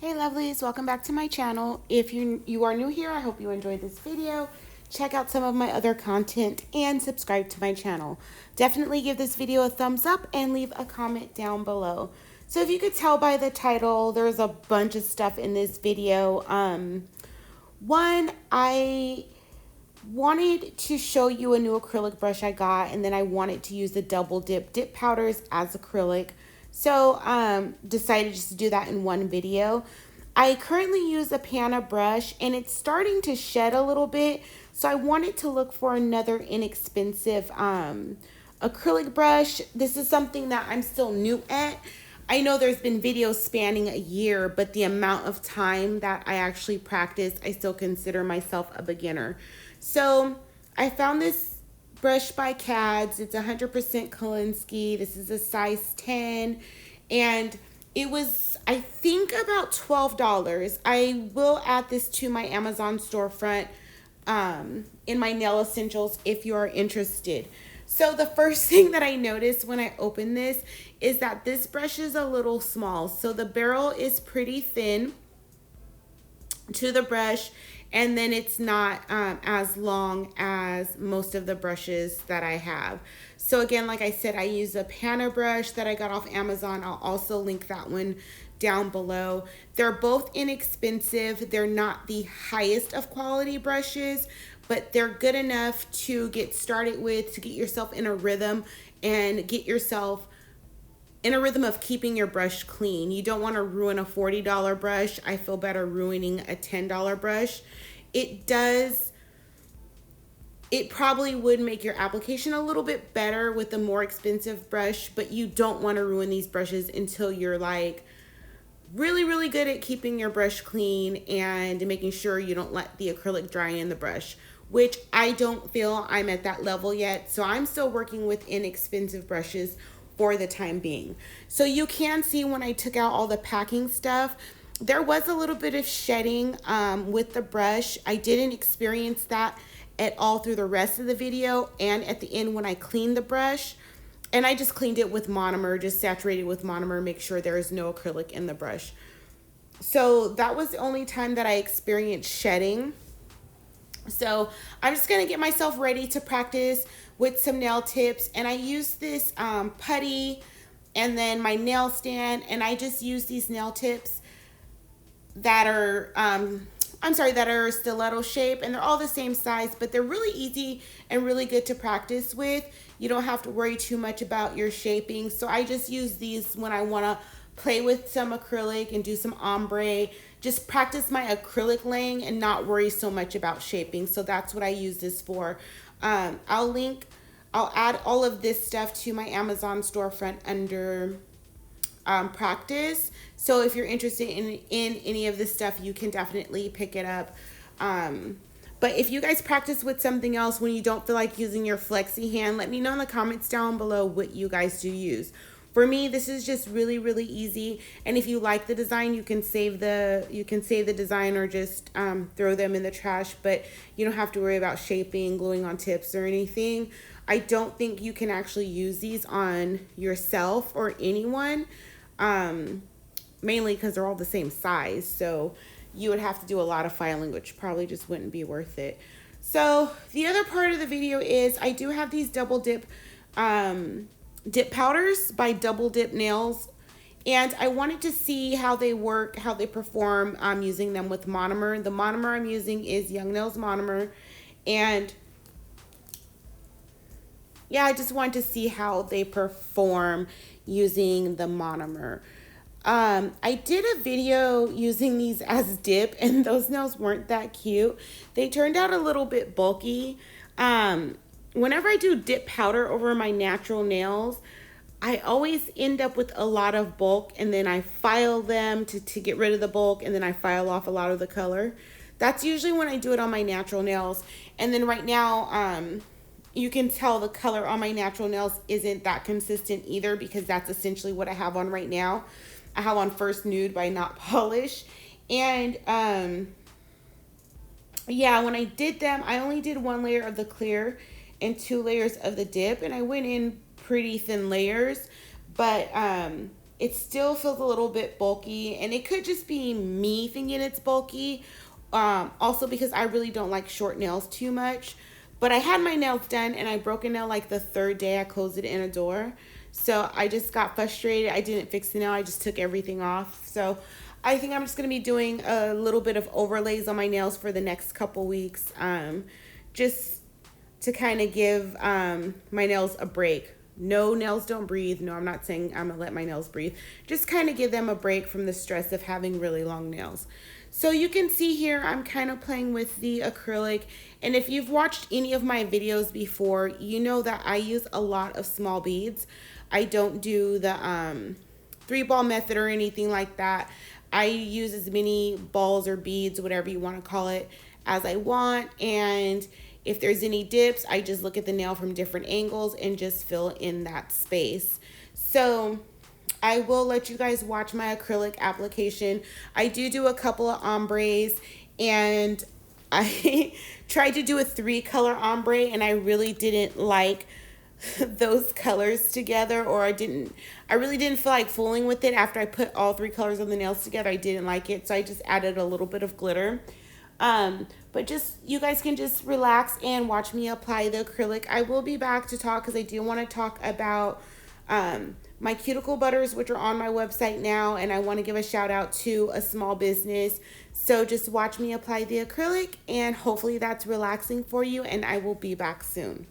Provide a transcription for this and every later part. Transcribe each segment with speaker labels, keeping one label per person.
Speaker 1: Hey lovelies, welcome back to my channel. If you are new here, I hope you enjoyed this video. Check out some of my other content and subscribe to my channel. Definitely give this video a thumbs up and leave a comment down below. So if you could tell by the title, there's a bunch of stuff in this video. One, I wanted to show you a new acrylic brush I got, and then I wanted to use the double dip powders as acrylic. So decided just to do that in one video. I currently use a Pana brush and it's starting to shed a little bit. So I wanted to look for another inexpensive acrylic brush. This is something that I'm still new at. I know there's been videos spanning a year, but the amount of time that I actually practice, I still consider myself a beginner. So I found this brush by Kads. It's 100% Kolinsky. This is a size 10 and it was, I think, about $12. I will add this to my Amazon storefront in my nail essentials if you are interested. So the first thing that I noticed when I opened this is that this brush is a little small. So the barrel is pretty thin to the brush, and then it's not as long as most of the brushes that I have. So again, like I said, I use a Pana brush that I got off Amazon. I'll also link that one down below. They're both inexpensive. They're not the highest of quality brushes, but they're good enough to get started with, to get yourself in a rhythm and get yourself in a rhythm of keeping your brush clean. You don't want to ruin a $40 brush. I feel better ruining a $10 brush. It probably would make your application a little bit better with a more expensive brush, but you don't want to ruin these brushes until you're like really good at keeping your brush clean and making sure you don't let the acrylic dry in the brush, which I don't feel I'm at that level yet. So I'm still working with inexpensive brushes for the time being. So you can see when I took out all the packing stuff, there was a little bit of shedding with the brush. I didn't experience that at all through the rest of the video and at the end when I cleaned the brush. And I just cleaned it with monomer, just saturated with monomer, make sure there is no acrylic in the brush. So that was the only time that I experienced shedding. So I'm just gonna get myself ready to practice with some nail tips, and I use this putty and then my nail stand, and I just use these nail tips that are that are stiletto shape, and they're all the same size, but they're really easy and really good to practice with. You don't have to worry too much about your shaping. So I just use these when I want to play with some acrylic and do some ombre, just practice my acrylic laying and not worry so much about shaping. So that's what I use this for. I'll add all of this stuff to my Amazon storefront under practice. So if you're interested in any of this stuff, you can definitely pick it up. But if you guys practice with something else when you don't feel like using your flexi hand, let me know in the comments down below what you guys do use. For me, this is just really easy. And if you like the design, you can save the design or just throw them in the trash. But you don't have to worry about shaping, gluing on tips or anything. I don't think you can actually use these on yourself or anyone, mainly because they're all the same size. So you would have to do a lot of filing, which probably just wouldn't be worth it. So the other part of the video is I do have these double dip powders by Double Dip Nails, and I wanted to see how they work, how they perform using them with monomer. The monomer I'm using is Young Nails monomer, and yeah, I just wanted to see how they perform using the monomer. I did a video using these as dip, and those nails weren't that cute. They turned out a little bit bulky. Whenever I do dip powder over my natural nails, I always end up with a lot of bulk, and then I file them to get rid of the bulk, and then I file off a lot of the color. That's usually when I do it on my natural nails. And then right now, you can tell the color on my natural nails isn't that consistent either, because that's essentially what I have on right now. I have on First Nude by Not Polish. And yeah, when I did them, I only did one layer of the clear and 2 layers of the dip, and I went in pretty thin layers, but it still feels a little bit bulky, and it could just be me thinking it's bulky. Also because I really don't like short nails too much. But I had my nails done and I broke a nail like the third day I closed it in a door. So I just got frustrated. I didn't fix the nail. I just took everything off. So I think I'm just going to be doing a little bit of overlays on my nails for the next couple weeks. Just to kind of give my nails a break. No, nails don't breathe. No, I'm not saying I'm going to let my nails breathe. Just kind of give them a break from the stress of having really long nails. So you can see here, I'm kind of playing with the acrylic. And if you've watched any of my videos before, you know that I use a lot of small beads. I don't do the 3-ball method or anything like that. I use as many balls or beads, whatever you want to call it, as I want. And if there's any dips, I just look at the nail from different angles and just fill in that space. So I will let you guys watch my acrylic application. I do a couple of ombres, and I tried to do a 3-color ombre, and I really didn't like those colors together, or I really didn't feel like fooling with it after I put all 3 colors of the nails together. I didn't like it, so I just added a little bit of glitter. But just, you guys can just relax and watch me apply the acrylic. I will be back to talk because I do want to talk about my cuticle butters, which are on my website now, and I want to give a shout out to a small business. So just watch me apply the acrylic, and hopefully that's relaxing for you, and I will be back soon.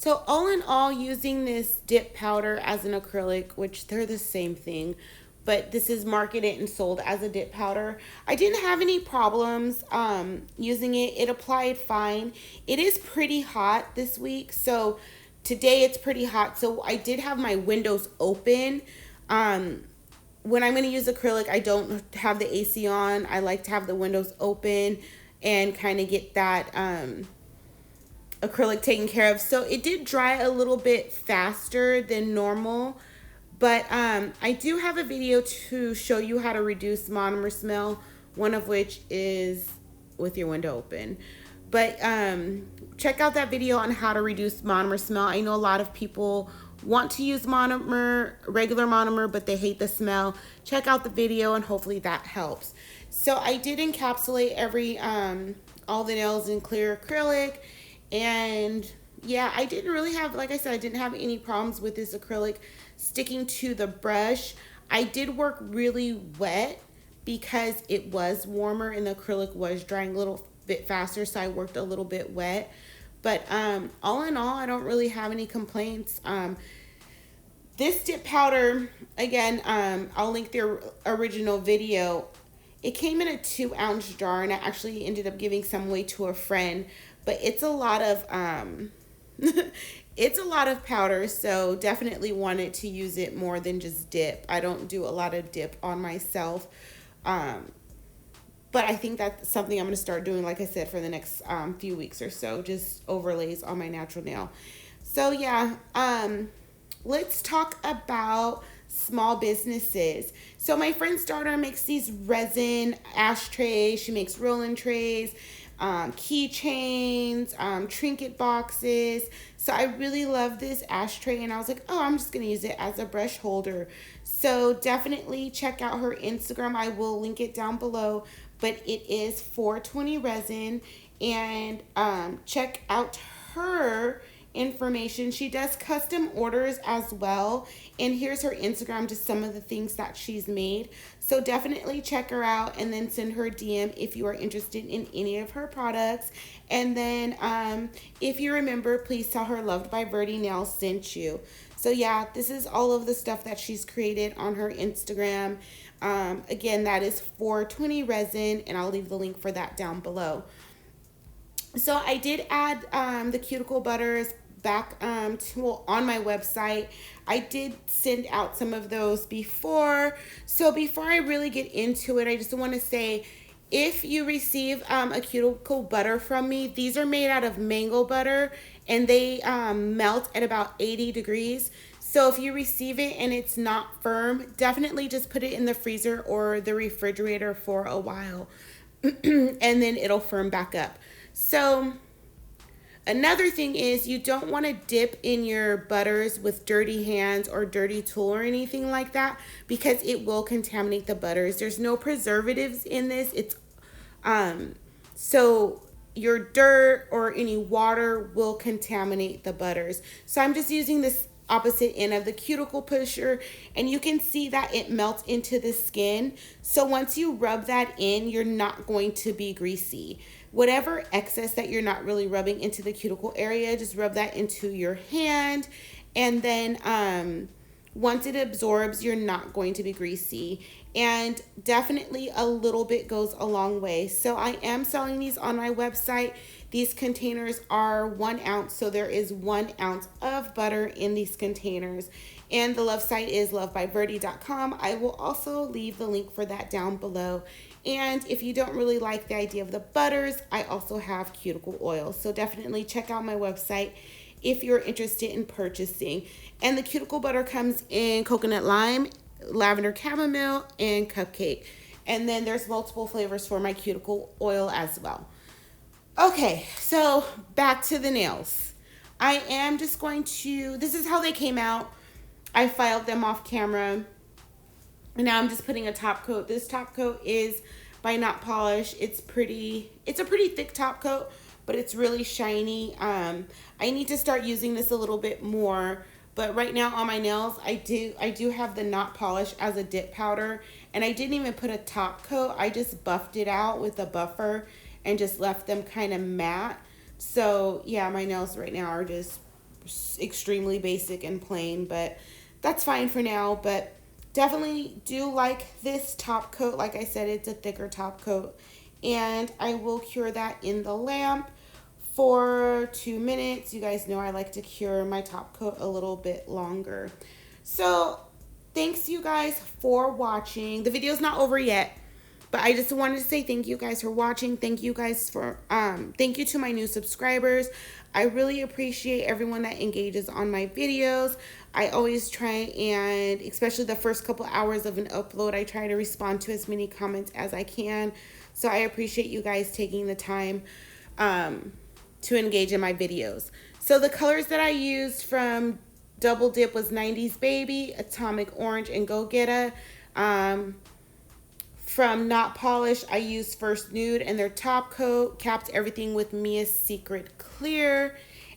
Speaker 1: So all in all, using this dip powder as an acrylic, which they're the same thing, but this is marketed and sold as a dip powder. I didn't have any problems using it. It applied fine. It is pretty hot this week, so today it's pretty hot. So I did have my windows open. When I'm going to use acrylic, I don't have the AC on. I like to have the windows open and kind of get that acrylic taken care of. So it did dry a little bit faster than normal, but I do have a video to show you how to reduce monomer smell, one of which is with your window open. But check out that video on how to reduce monomer smell. I know a lot of people want to use monomer, regular monomer, but they hate the smell. Check out the video and hopefully that helps. So I did encapsulate all the nails in clear acrylic. And yeah, I didn't really have, like I said, I didn't have any problems with this acrylic sticking to the brush. I did work really wet because it was warmer and the acrylic was drying a little bit faster, so I worked a little bit wet. But all in all, I don't really have any complaints. This dip powder, again, I'll link the original video. It came in a 2-ounce jar, and I actually ended up giving some away to a friend. But it's a lot of it's a lot of powder, so definitely wanted to use it more than just dip. I don't do a lot of dip on myself, but I think that's something I'm going to start doing, like I said, for the next few weeks or so, just overlays on my natural nail. So yeah, let's talk about small businesses. So my friend's daughter makes these resin ashtrays. She makes rolling trays, keychains, trinket boxes. So I really love this ashtray, and I was like, oh, I'm just gonna use it as a brush holder. So definitely check out her Instagram. I will link it down below, but it is 420 resin, and check out her information. She does custom orders as well, and here's her Instagram, just some of the things that she's made. So definitely check her out and then send her a DM if you are interested in any of her products. And then if you remember, please tell her Loved by Verdie Nails sent you. So yeah, this is all of the stuff that she's created on her Instagram. Again, that is 420 resin, and I'll leave the link for that down below. So I did add the cuticle butters back on my website. I did send out some of those before. So before I really get into it, I just want to say, if you receive a cuticle butter from me, these are made out of mango butter, and they melt at about 80 degrees. So if you receive it and it's not firm, definitely just put it in the freezer or the refrigerator for a while, and then it'll firm back up. So another thing is, you don't want to dip in your butters with dirty hands or dirty tool or anything like that, because it will contaminate the butters. There's no preservatives in this. It's so your dirt or any water will contaminate the butters. So I'm just using this opposite end of the cuticle pusher, and you can see that it melts into the skin. So once you rub that in, you're not going to be greasy. Whatever excess that you're not really rubbing into the cuticle area, just rub that into your hand, and then once it absorbs, you're not going to be greasy. And definitely a little bit goes a long way. So I am selling these on my website. These containers are 1 ounce, so there is 1 ounce of butter in these containers. And the love site is lovedbyverdie.com. I will also leave the link for that down below. And if you don't really like the idea of the butters, I also have cuticle oil. So definitely check out my website if you're interested in purchasing. And the cuticle butter comes in coconut lime, lavender chamomile, and cupcake. And then there's multiple flavors for my cuticle oil as well. Okay, so back to the nails. I am just going to, this is how they came out. I filed them off camera. And now I'm just putting a top coat. This top coat is by Not Polish. It's a pretty thick top coat, but it's really shiny. I need to start using this a little bit more. But right now on my nails, I do have the Not Polish as a dip powder. And I didn't even put a top coat. I just buffed it out with a buffer and just left them kind of matte. So yeah, my nails right now are just extremely basic and plain, but that's fine for now. But definitely do like this top coat. Like I said, it's a thicker top coat, and I will cure that in the lamp for 2 minutes. You guys know I like to cure my top coat a little bit longer. So thanks you guys for watching. The video's not over yet, but I just wanted to say thank you guys for watching. Thank you guys for thank you to my new subscribers. I really appreciate everyone that engages on my videos. I always try, and especially the first couple hours of an upload, I try to respond to as many comments as I can. So I appreciate you guys taking the time to engage in my videos. So the colors that I used from Double Dip was 90s Baby, Atomic Orange, and Go Getta. From Not Polish, I used First Nude and their top coat. Capped everything with Mia's Secret Clear.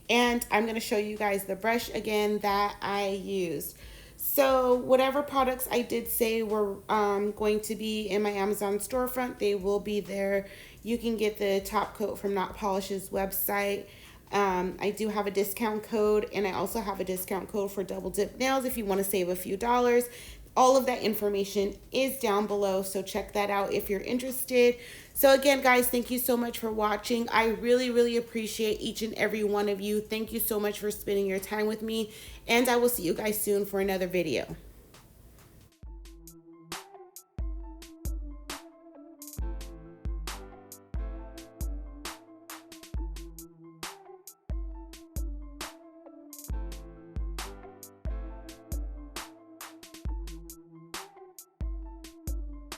Speaker 1: And I'm going to show you guys the brush again that I used. So whatever products I did say were going to be in my Amazon storefront, they will be there. You can get the top coat from Not Polish's website. I do have a discount code, and I also have a discount code for Double Dip Nails if you want to save a few dollars. All of that information is down below, so check that out if you're interested. So again, guys, thank you so much for watching. I really, really appreciate each and every one of you. Thank you so much for spending your time with me, and I will see you guys soon for another video.